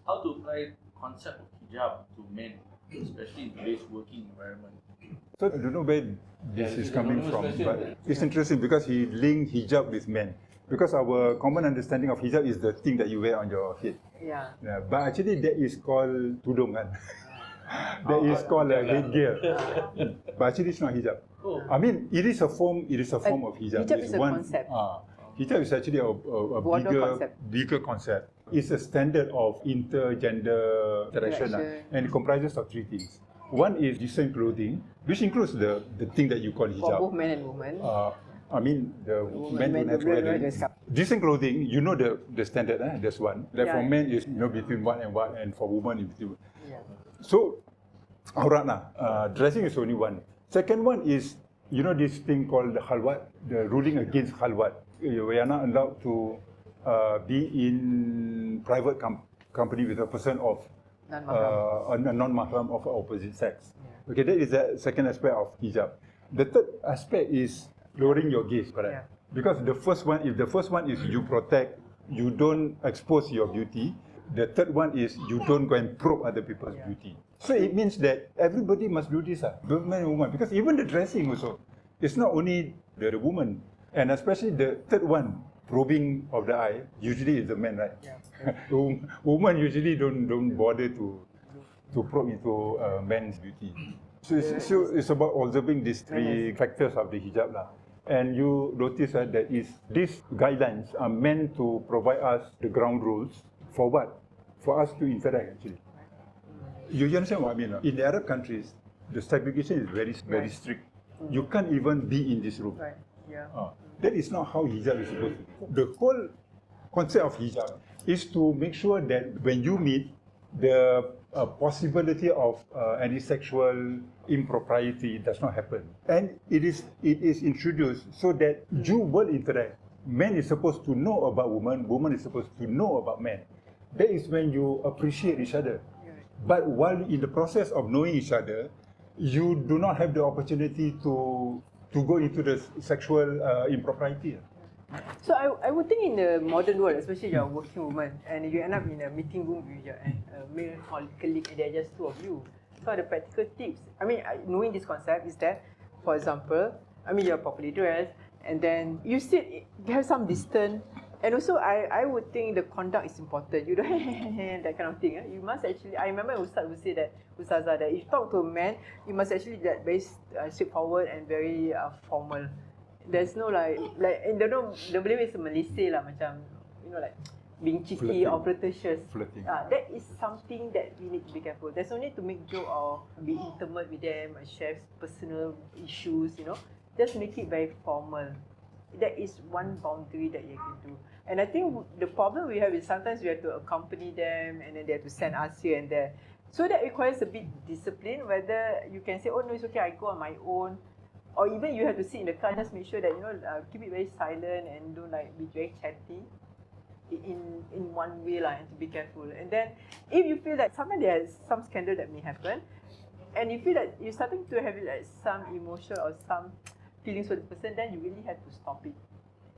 how to apply concept of hijab to men, especially in today's working environment. So I don't know where this is coming from, but it's interesting because he linked hijab with men. Because our common understanding of hijab is the thing that you wear on your head. Yeah. But actually that is called tudung kan. That is called a headgear. But actually it's not hijab. I mean, it is a form of hijab. Hijab is a concept. Hijab is actually a bigger concept. It's a standard of intergender interaction. And it comprises of three things. One is decent clothing, which includes the thing that you call hijab. For both men and women. I mean, the men don't have to wear decent clothing. You know the standard. There's one. Like for men is between what, and for women in between. Yeah. So, aurat lah. Dressing is only one. Second one is this thing called the khalwat, the ruling against khalwat. We are not allowed to be in private company with a person of a non-mahram of opposite sex. Yeah. Okay, that is the second aspect of hijab. The third aspect is lowering your gaze, correct? Yeah. Because if the first one is you protect, you don't expose your beauty. The third one is you don't go and probe other people's beauty. So it means that everybody must do this, both men and women. Because even the dressing also, it's not only the woman, and especially the third one, probing of the eye, usually is the man, right? Yeah. Women usually don't bother to probe into men's beauty. So it's about observing these three factors of the hijab lah. And you notice that these guidelines are meant to provide us the ground rules for what? For us to interact actually. You understand what I mean? In the Arab countries, the segregation is very strict. You can't even be in this room. Right. Yeah. That is not how hijab is supposed to be. The whole concept of hijab is to make sure that when you meet, the possibility of any sexual impropriety does not happen. And it is introduced so that you will interact. Man is supposed to know about woman is supposed to know about man. That is when you appreciate each other. But while in the process of knowing each other, you do not have the opportunity to go into the sexual impropriety. So I would think in the modern world, especially you're a working woman and you end up in a meeting room with your male colleague and they're just two of you. So the practical tips, I mean, knowing this concept is that, for example, I mean, you're properly dressed and then you have some distance. And also, I would think the conduct is important. You don't that kind of thing. You must actually, I remember Ustaz would say that, Ustazah, that if you talk to a man, you must actually be very straightforward and very formal. There's no like and the Malay way is Malaysia lah, macam, like being cheeky or flirtatious. That is something that we need to be careful. There's no need to make joke or be intimate with them, share personal issues, Just make it very formal. That is one boundary that you can do. And I think the problem we have is sometimes we have to accompany them and then they have to send us here and there. So that requires a bit discipline, whether you can say, oh no, it's okay, I go on my own. Or even you have to sit in the car, just make sure that, keep it very silent and don't be very chatty in one way and to be careful. And then if you feel that sometimes there's some scandal that may happen and you feel that you're starting to have some emotion or some feelings for the person, then you really have to stop it.